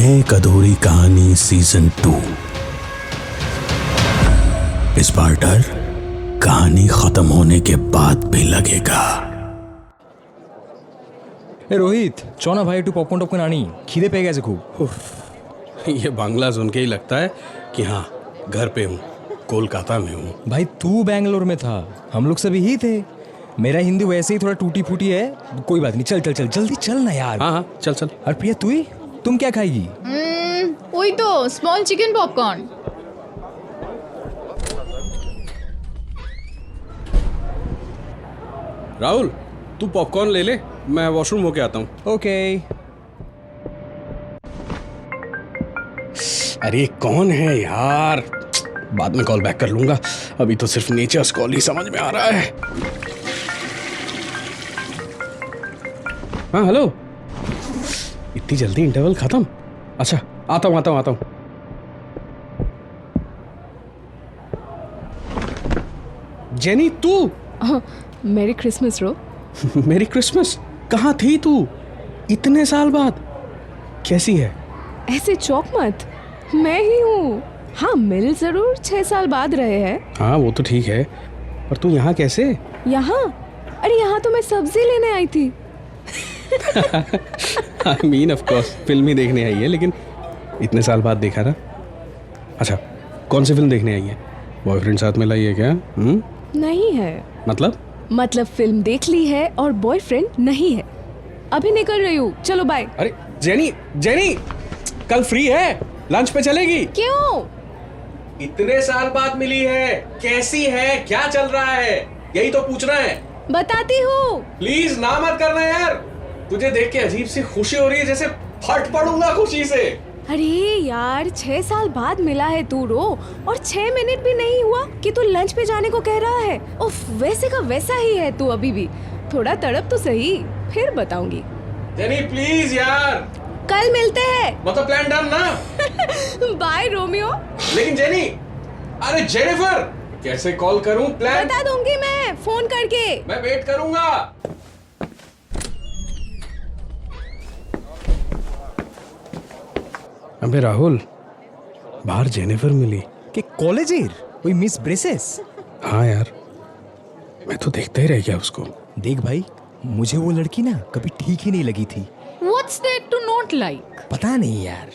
एक अधूरी कहानी सीजन 2। इस बार डर कहानी खत्म होने के बाद भी लगेगा। ए रोहित, चो ना भाई একটু পপকর্ন টপকর্ন আনি, খিদে পেয়ে গেছে খুব। ये बांग्ला सुन के ही लगता है कि हाँ घर पे हूँ, कोलकाता में हूँ। भाई तू बैंगलोर में था, हम लोग सभी ही थे। मेरा हिंदी वैसे ही थोड़ा टूटी फूटी है, कोई बात नहीं, चल चल चल जल्दी चल ना यार। हाँ हाँ चल चल। और प्रिया तुम क्या खाएगी? वही तो स्मॉल चिकन पॉपकॉर्न। राहुल तू पॉपकॉर्न ले ले, मैं वॉशरूम होके आता हूँ। ओके। अरे कौन है यार, बाद में कॉल बैक कर लूंगा, अभी तो सिर्फ नेचर्स कॉल ही समझ में आ रहा है। हाँ हेलो, इतनी जल्दी इंटरवल खत्म? अच्छा आता हूँ। जेनी तू? मेरी क्रिसमस रो। मेरी क्रिसमस? कहाँ थी तू इतने साल बाद? कैसी है? ऐसे चौक मत, मैं ही हूँ। हाँ मिल जरूर 6 साल बाद रहे हैं। हाँ वो तो ठीक है, पर तू यहाँ कैसे? यहाँ? अरे यहाँ तो मैं सब्जी लेने आई थी। I mean of course film ही देखने आई है, लेकिन इतने साल बाद देखा ना। अच्छा कौन सी फिल्म देखने आई है? बॉयफ्रेंड साथ में लाई है क्या? नहीं है। मतलब फिल्म देख ली है और बॉयफ्रेंड नहीं है। अभी निकल रही हूँ, चलो बाय। अरे जेनी कल फ्री है, लंच पे चलेगी? क्यों? इतने साल बाद मिली है, कैसी है, क्या चल रहा है, यही तो पूछना है। बताती हूँ। प्लीज ना मत करना यार, तुझे देख के अजीब सी खुशी हो रही है, जैसे फट पड़ूंगा खुशी से। अरे यार 6 साल बाद मिला है तू रो, और 6 मिनट भी नहीं हुआ कि तू लंच पे जाने को कह रहा है। उफ, वैसे का वैसा ही है तू अभी भी। थोड़ा तड़प तो सही, फिर बताऊंगी। जेनी प्लीज यार, कल मिलते हैं। मतलब प्लान डन ना? By Romeo. लेकिन जेनी, अरे जेनिफर, कैसे कॉल करूं? प्लान बता दूंगी मैं फोन करके। मैं वेट करूंगा। अबे राहुल, बाहर जेनिफर मिली। कि कॉलेजेर वही मिस ब्रेसेस? हाँ यार, मैं तो देखता ही रह गया उसको। देख भाई, मुझे वो लड़की ना कभी ठीक ही नहीं लगी थी। What's there to not like? पता नहीं यार,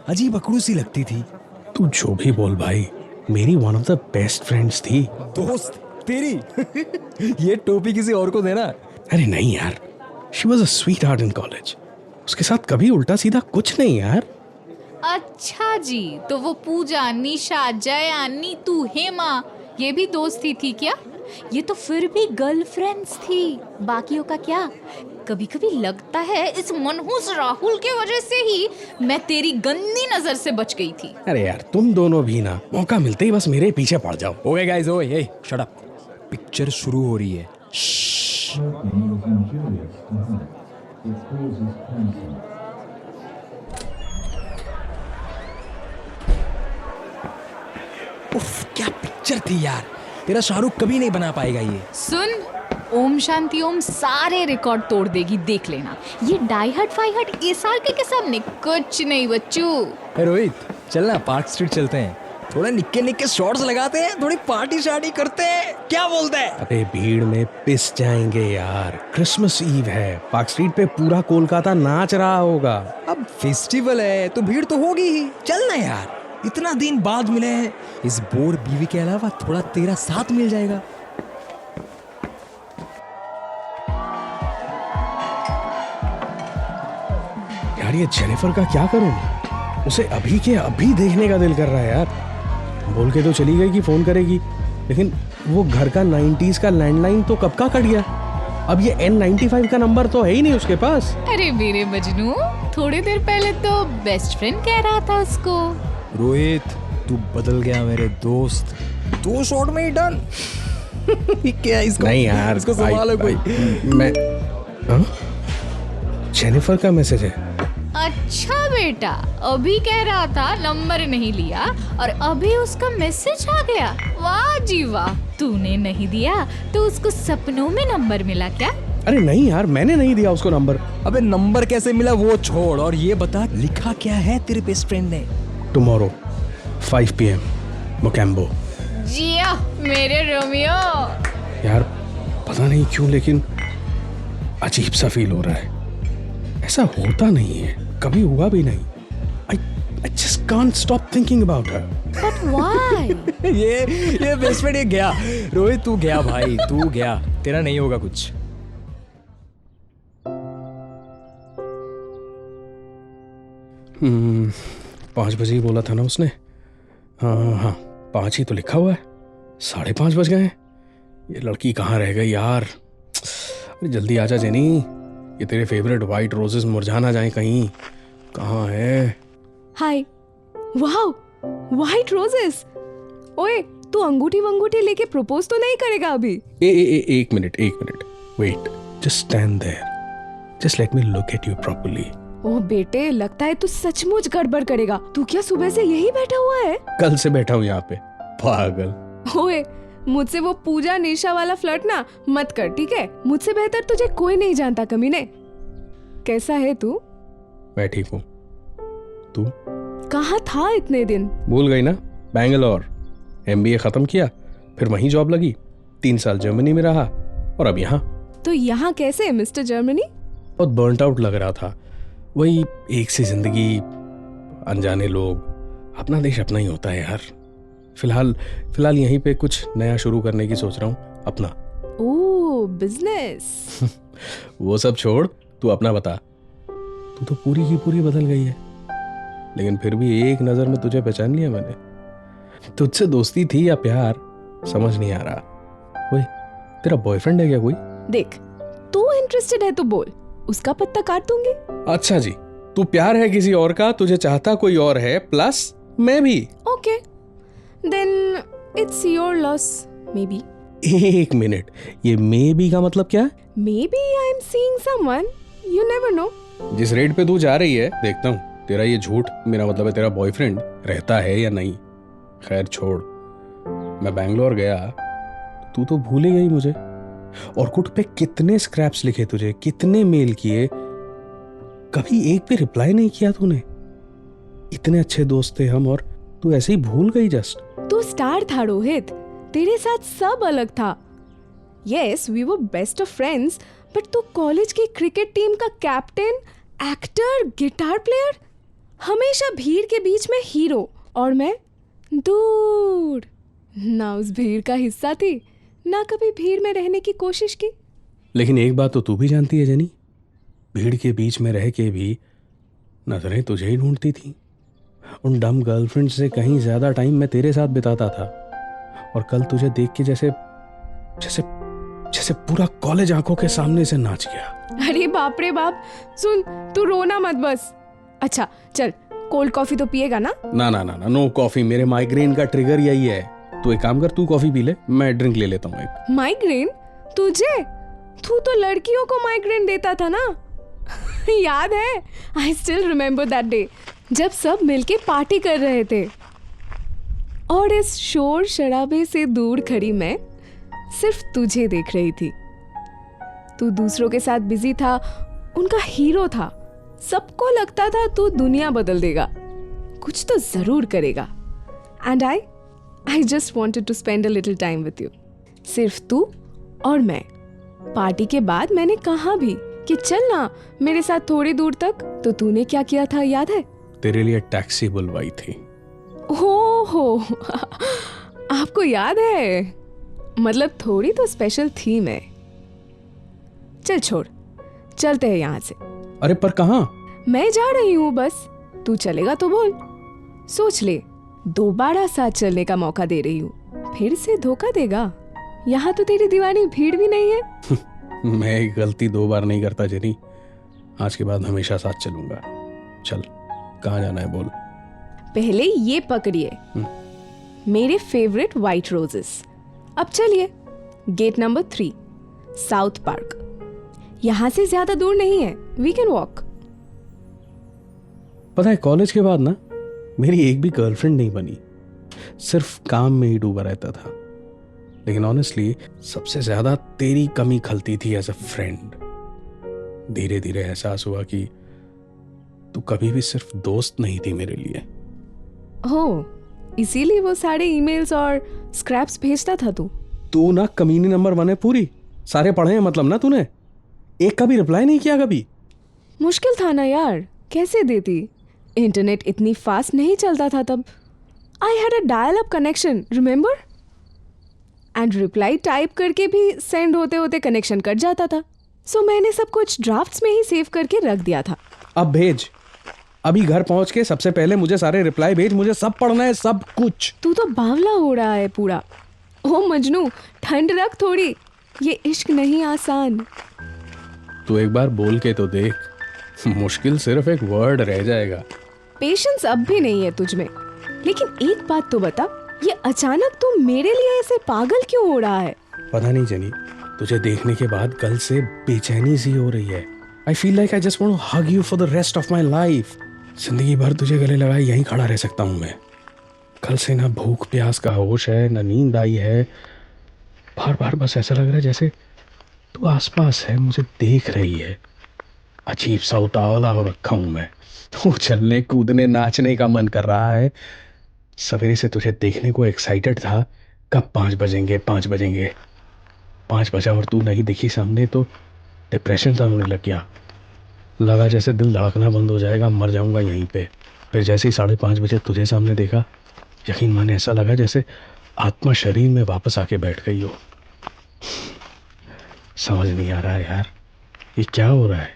अजीब अकड़ू सी लगती थी। तू जो भी बोल भाई, मेरी one of the best friends थी। दोस्त तेरी? ये टोपी किसी और को देना। अरे नहीं यार, she was a sweet heart in college. उसके साथ कभी उल्टा सीधा कुछ नहीं यार। अच्छा जी, तो वो पूजा, निशा, जया, नीतू, हेमा, ये भी दोस्ती थी क्या? ये तो फिर भी गर्लफ्रेंड्स थी, बाकियों का क्या? कभी कभी लगता है इस मनहूस राहुल के वजह से ही मैं तेरी गंदी नजर से बच गई थी। अरे यार तुम दोनों भी ना मौका मिलते ही बस मेरे पीछे पड़ जाओ। ओके गाइस, ओए शट अप, पिक्चर शुरू हो रही है। उफ, क्या पिक्चर थी यार, तेरा शाहरुख कभी नहीं बना पाएगा ये। सुन, ओम शांति ओम सारे रिकॉर्ड तोड़ देगी, देख लेना। ये डाई हार्ड फाई हार्ड SRK के सामने कुछ नहीं बच्चू। रोहित चलना पार्क स्ट्रीट चलते हैं, थोड़ा निक्के शॉट्स लगाते हैं, थोड़ी पार्टी शार्टी करते हैं, क्या बोलते हैं? अबे भीड़ में पिस जाएंगे यार, क्रिसमस ईव है, पार्क स्ट्रीट पे पूरा कोलकाता नाच रहा होगा। अब फेस्टिवल है तो भीड़ तो होगी ही, चलना यार, इतना दिन बाद मिले हैं, इस बोर बीवी के अलावा थोड़ा तेरा साथ मिल जाएगा। यार ये जेनिफर का क्या करूं, उसे अभी के अभी देखने का दिल कर रहा है यार। बोल के तो चली गई कि फोन करेगी, लेकिन वो घर का 90s का लैंडलाइन तो कब का कट गया। अब ये N95 का नंबर तो है ही नहीं उसके पास। अरे मेरे मजनू, थोड़ी देर पहले तो बेस्ट फ्रेंड कह रहा था उसको। रोहित तू बदल गया मेरे दोस्त, 2 शॉट में ही डन। क्या इसको नहीं यार, इसको संभालो कोई। मैं जेनिफर का मैसेज है। अच्छा बेटा, अभी कह रहा था नंबर नहीं लिया और अभी उसका मैसेज आ गया। वाह जी वाह, तूने नहीं दिया तो उसको सपनों में नंबर मिला क्या? अरे नहीं यार, मैंने नहीं दिया उसको नंबर। अबे नंबर कैसे मिला वो छोड़, और ये बता लिखा क्या है तेरे बेस्ट फ्रेंड ने? Tomorrow 5 PM Mocambo. जिया मेरे रोमियो। यार पता नहीं क्यों लेकिन अजीब सा फील हो रहा है। ऐसा होता नहीं है, कभी हुआ भी नहीं। I just can't stop thinking about her. But why? ये बेस्ट फ्रेंड ये गया। रोहित तू गया भाई, तू गया, तेरा नहीं होगा कुछ। हम्म, 5 बजे ही बोला था ना उसने। हाँ 5 ही तो लिखा हुआ है, 5:30 बज गए हैं। ये लड़की कहाँ रह गई यार? अरे जल्दी आजा जेनी, ये तेरे फेवरेट वाइट रोजेस मुरझा ना जाए कहीं। कहाँ है? हाय, वाओ, व्हाइट रोजेस। ओए, तू अंगूठी वंगूठी लेके प्रपोज तो नहीं करेगा अभी? एक minute, wait, just stand there, just let me look at you properly. Oh बेटे, लगता है तू सचमुच गड़बड़ करेगा। तू क्या सुबह से यही बैठा हुआ है? कल से बैठा हूँ यहाँ पे, पागल। ओए, मुझसे वो पूजा निशा वाला फ्लर्ट ना मत कर, ठीक है? मुझसे बेहतर तुझे कोई नहीं जानता कमीने। कैसा है तू? मैं ठीक हूँ, तू? कहाँ था इतने दिन? भूल गई ना? बैंगलोर MBA खत्म किया, फिर वहीं जॉब लगी, 3 साल जर्मनी में रहा और अब यहाँ। तो यहाँ कैसे मिस्टर जर्मनी? बहुत बर्नट आउट लग रहा था। वही एक सी जिंदगी, अनजाने लोग। अपना देश अपना ही होता है यार। फिलहाल यहीं पे कुछ नया शुरू करने की सोच रहा हूँ, अपना। ओह, बिजनेस। वो सब छोड़, तू अपना बता। तू तो पूरी की पूरी बदल गई है, लेकिन फिर भी एक नजर में तुझे पहचान लिया मैंने। तुझसे दोस्ती थी या प्यार समझ नहीं आ रहा। वही तेरा बॉयफ्रेंड है क्या कोई? देख, तू इंटरेस्टेड है तो बोल, उसका पत्ता काट दूंगी। अच्छा जी, तू प्यार है किसी और का, तुझे चाहता कोई और है, प्लस मैं भी। Okay, then it's your loss maybe. एक मिनट, ये मे बी का मतलब क्या है? Maybe I am seeing someone, you never know. जिस रेट पे तू जा रही है, देखता हूँ तेरा ये झूठ, मेरा मतलब है तेरा बॉयफ्रेंड रहता है या नहीं। खैर छोड़, मैं बैंगलोर गया, तू तो भूल ही गई मुझे। और कुट पे कितने स्क्रैप्स लिखे तुझे, कितने मेल किए, कभी एक भी रिप्लाई नहीं किया तूने। इतने अच्छे दोस्त थे हम और तू ऐसे ही भूल गई जस्ट। तू स्टार था रोहित, तेरे साथ सब अलग था। Yes, we were best of friends, but तू कॉलेज की क्रिकेट टीम का कैप्टन, एक्टर, गिटार प्लेयर, हमेशा भीड़ के बीच में हीरो, और मैं दूर। ना उस भीड़ का हिस्सा थी, ना कभी भीड़ में रहने की कोशिश की। लेकिन एक बात तो तू भी जानती है जेनी, भीड़ के बीच में रह के भी नजरें तुझे ही ढूंढती थी। उन डम गर्लफ्रेंड से कहीं ज्यादा टाइम मैं तेरे साथ बिताता था, और कल तुझे देख के जैसे पूरा कॉलेज आंखों के सामने से नाच गया। अरे बाप रे बाप, सुन, तू रोना मत बस। अच्छा चल, कोल्ड कॉफी तो पिएगा ना? ना, नो कॉफी, मेरे माइग्रेन का ट्रिगर यही है। तू एक काम कर, तू कॉफी पी ले, मैं ड्रिंक ले लेता हूँ एक। माइग्रेन तुझे? तू तो लड़कियों को माइग्रेन देता था ना। याद है? I still remember that day, जब सब मिलके पार्टी कर रहे थे, और इस शोर शराबे से दूर खड़ी मैं सिर्फ तुझे देख रही थी। तू दूसरों के साथ बिजी था, उनका हीरो था। सबको लगता था तू दुनिया बदल देगा, कुछ तो जरूर करेगा। And I just wanted to spend a little time with you, सिर्फ तू और मैं। पार्टी के बाद मैंने कहा भी कि चल ना मेरे साथ थोड़ी दूर तक, तो तूने क्या किया था याद है? तेरे लिए टैक्सी बुलवाई थी। हो आपको याद है? मतलब थोड़ी तो स्पेशल थी मैं। चल छोड़, चलते हैं यहाँ से। अरे पर कहाँ? मैं जा रही हूँ बस, तू चलेगा तो बोल। सोच ले, दोबारा साथ चलने का मौका दे रही हूँ, फिर से धोखा देगा? यहाँ तो तेरी दीवानी भीड़ भी नहीं है। मैं एक गलती 2 बार नहीं करता जेनी, आज के बाद हमेशा साथ चलूंगा। चल, कहाँ जाना है बोल। पहले ये पकड़िए, मेरे फेवरेट व्हाइट रोजेस। अब चलिए, गेट नंबर 3, साउथ पार्क। यहाँ से ज्यादा दूर नहीं है, वी कैन वॉक। पता है, कॉलेज के बाद ना मेरी एक भी गर्लफ्रेंड नहीं बनी, सिर्फ काम में ही डूबा रहता था। लेकिन ऑनेस्टली सबसे ज्यादा तेरी कमी खलती थी एज अ फ्रेंड। धीरे धीरे एहसास हुआ कि तू कभी भी सिर्फ दोस्त नहीं थी मेरे लिए। हो, इसीलिए वो सारे ईमेल्स और स्क्रैप्स भेजता था तू ना कमीनी नंबर 1 है पूरी, सारे पढ़े हैं मतलब ना तूने, एक का भी रिप्लाई नहीं किया कभी। मुश्किल था ना यार, कैसे देती? इंटरनेट इतनी फास्ट नहीं चलता था तब। I had a dial up connection, remember? And reply type करके भी सेंड होते होते कनेक्शन कट जाता था। सो मैंने सब कुछ ड्राफ्ट्स में ही सेव करके रख दिया था। अब भेज, अभी घर पहुंच के सबसे पहले मुझे सारे रिप्लाई भेज, मुझे सब पढ़ना है, सब कुछ। तू तो बावला हो रहा है पूरा। ओ मजनू, ठंड रख थोड़ी, ये इश्क नहीं आसान। तू एक बार बोल के तो देख, मुश्किल सिर्फ एक वर्ड रह जाएगा। पेशेंस अब भी नहीं है तुझ में। लेकिन एक बात तो बता, ये अचानक तू मेरे लिए ऐसे पागल क्यों हो रहा है? पता नहीं जनी, तुझे देखने के बाद कल से बेचैनी सी हो रही है। I feel like I just want to hug you for the rest of my life. जिंदगी भर तुझे गले लगाए यहीं खड़ा रह सकता हूँ मैं। कल से ना भूख प्यास का होश है, ना नींद आई है। बार बार बस ऐसा लग रहा है जैसे तू आसपास है, मुझे देख रही है। अजीब सा उतावला हो रखा हूँ मैं। तू चलने कूदने नाचने का मन कर रहा है। सवेरे से तुझे देखने को एक्साइटेड था, कब 5 बजेंगे 5 बजेंगे। 5 बजा और तू नहीं दिखी सामने तो डिप्रेशन सा होने लग गया। लगा जैसे दिल धड़कना बंद हो जाएगा, मर जाऊंगा यहीं पे। फिर जैसे ही 5:30 बजे तुझे सामने देखा, यकीन माने ऐसा लगा जैसे आत्मा शरीर में वापस आके बैठ गई हो। समझ नहीं आ रहा है यार, ये क्या हो रहा है?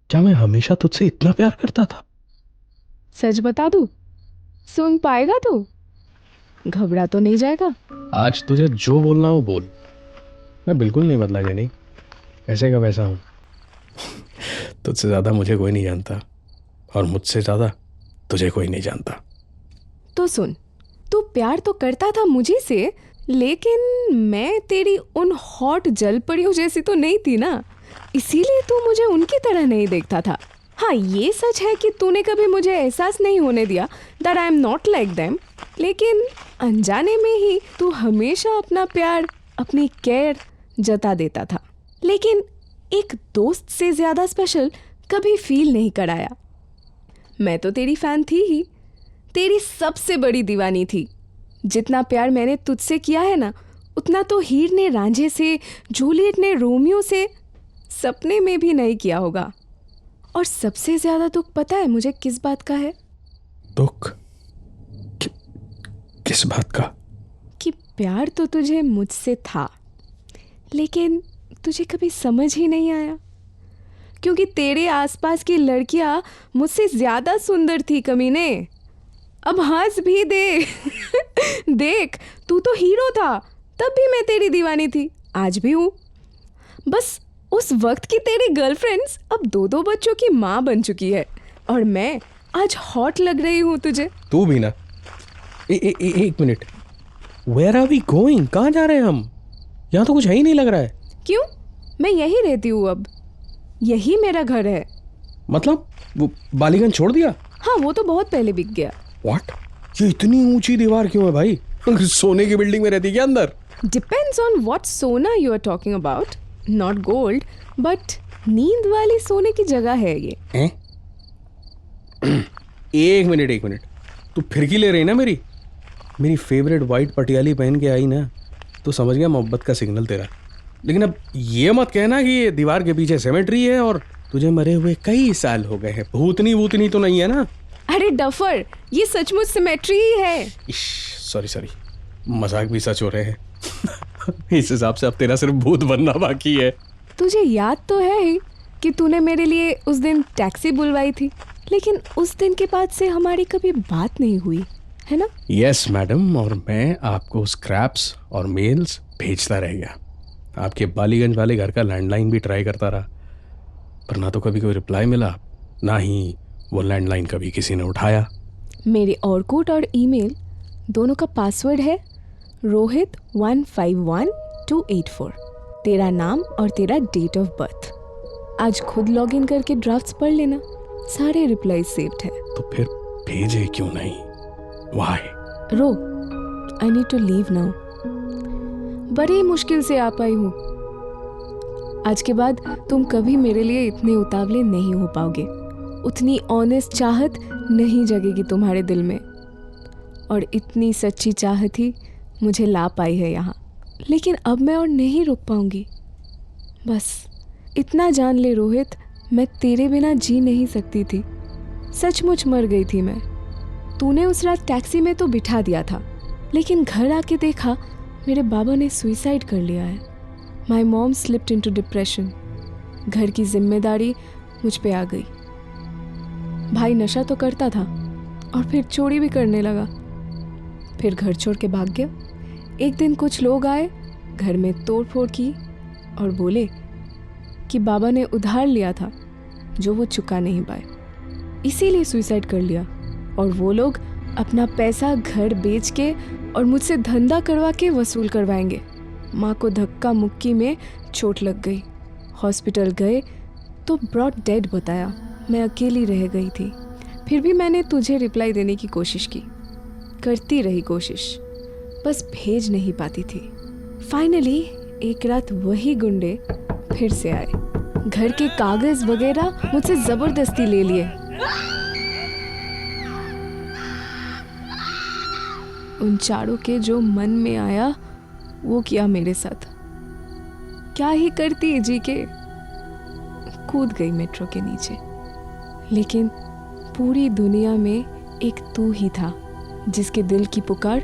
क्या मैं हमेशा तुझसे इतना प्यार करता था? सच बता दूं, सुन पाएगा तू? घबरा तो नहीं जाएगा? आज तुझे जो बोलना हो बोल, मैं बिल्कुल नहीं बदला जेनी, ऐसे का वैसा हूँ। तुझसे ज़्यादा मुझे कोई नहीं जानता और मुझसे ज़्यादा तुझे कोई नहीं जानता। तो सुन, तू प्यार तो करता था मुझे से, लेकिन मैं तेरी उन हॉट जलपरियों जैसी तो नहीं थी ना, इसीलिए तू मुझे उनकी तरह नहीं देखता था। हाँ, ये सच है कि तूने कभी मुझे एहसास नहीं होने दिया that I am not like them, लेकिन अनजाने में ही तू हमेशा अपना प्यार, अपनी केयर जता देता था। लेकिन एक दोस्त से ज़्यादा स्पेशल कभी फील नहीं कराया। मैं तो तेरी फ़ैन थी ही, तेरी सबसे बड़ी दीवानी थी। जितना प्यार मैंने तुझसे किया है ना, उतना तो हीर ने रांझे से, जूलियट ने रोमियो से सपने में भी नहीं किया होगा। और सबसे ज़्यादा दुख पता है मुझे किस बात का है? दुख? किस बात का? कि प्यार तो तुझे मुझसे था, लेकिन तुझे कभी समझ ही नहीं आया, क्योंकि तेरे आसपास की लड़कियां मुझसे ज़्यादा सुंदर थी कमीने। अब हंस भी दे। देख, तू तो हीरो था, तब भी मैं तेरी दीवानी थी, आज भी हूँ। बस उस वक्त की तेरी गर्लफ्रेंड्स अब 2-2 बच्चों की माँ बन चुकी है, और मैं आज हॉट लग रही हूँ तुझे। तू भी ना। एक मिनट, वेयर आर वी गोइंग? कहाँ जा रहे हैं हम? यहाँ तो कुछ है ही नहीं लग रहा है। क्यों? मैं यही रहती हूँ अब, यही मेरा घर है। मतलब वो बालीगंज छोड़ दिया? हाँ, वो तो बहुत पहले बिक गया। व्हाट? ये इतनी ऊंची दीवार क्यों है भाई? सोने की बिल्डिंग में रहती क्या अंदर? Depends on what sona you are talking about, not gold, but नींद वाली सोने की जगह है ये। एक मिनट, तू फिरकी ले रही ना मेरी फेवरेट वाइट पटियाली पहन के आई ना, तो समझ गया मोहब्बत का सिग्नल तेरा। लेकिन अब ये मत कहना कि ये दीवार के पीछे सेमेट्री है और तुझे मरे हुए कई साल हो गए हैं। भूतनी तो नहीं है ना? अरे डफर, ये सचमुच सिमेट्री ही है। सॉरी, मजाक भी सच हो रहे हैं। इस हिसाब से अब तेरा सिर्फ भूत बनना बाकी है। तुझे याद तो है ही कि तूने मेरे लिए उस दिन टैक्सी बुलवाई थी, लेकिन उस दिन के बाद से हमारी कभी बात नहीं हुई, है ना? यस मैडम, और मैं आपको स्क्रैप्स और मेल्स भेजता रह गया। आपके बालीगंज वाले घर का लैंडलाइन भी ट्राई करता रहा, पर ना तो कभी कोई रिप्लाई मिला, ना ही वो लैंडलाइन कभी किसी ने उठाया। मेरे ऑर्कुट और ईमेल दोनों का पासवर्ड है रोहित 151284। तेरा नाम और तेरा डेट ऑफ बर्थ। आज खुद लॉगिन करके ड्राफ्ट्स पढ़ लेना, सारे रिप्लाई सेव्ड है। तो फिर भेजे क्यों नहीं? Why? Ro, I need to leave now. बड़ी मुश्किल से आ पाई हूँ। आज के बाद तुम कभी मेरे लिए इतने उतावले नहीं हो पाओगे, उतनी ऑनेस्ट चाहत नहीं जगेगी तुम्हारे दिल में, और इतनी सच्ची चाहत ही मुझे ला पाई है यहाँ। लेकिन अब मैं और नहीं रुक पाऊंगी। बस इतना जान ले रोहित, मैं तेरे बिना जी नहीं सकती थी। सचमुच मर गई थी मैं। तूने उस रात टैक्सी में तो बिठा दिया था, लेकिन घर आके देखा मेरे बाबा ने सुसाइड कर लिया है। My mom slipped into depression. घर की जिम्मेदारी मुझ पे आ गई। भाई नशा तो करता था और फिर चोरी भी करने लगा, फिर घर छोड़ के भाग गया। एक दिन कुछ लोग आए, घर में तोड़ फोड़ की और बोले कि बाबा ने उधार लिया था जो वो चुका नहीं पाए, इसीलिए सुसाइड कर लिया। और वो लोग अपना पैसा घर बेच के और मुझसे धंधा करवा के वसूल करवाएंगे। माँ को धक्का मुक्की में चोट लग गई। हॉस्पिटल गए तो ब्रॉड डेड बताया। मैं अकेली रह गई थी। फिर भी मैंने तुझे रिप्लाई देने की कोशिश की, करती रही कोशिश, बस भेज नहीं पाती थी। फाइनली एक रात वही गुंडे फिर से आए। घर के कागज वगैरह मुझसे जबरदस्ती ले लिए। उन चारों के जो मन में आया वो किया मेरे साथ। क्या ही करती जी के, कूद गई मेट्रो के नीचे। लेकिन पूरी दुनिया में एक तू ही था जिसके दिल की पुकार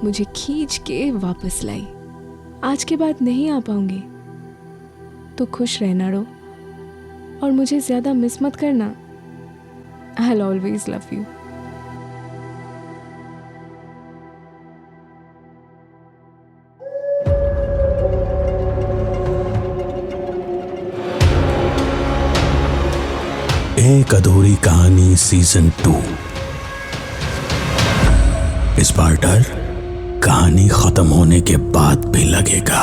मुझे खींच के वापस लाई। आज के बाद नहीं आ पाऊंगी तो खुश रहना रो, और मुझे ज़्यादा मिस मत करना। I will always love you. एक अधूरी कहानी सीजन 2। इस बार डर कहानी खत्म होने के बाद भी लगेगा।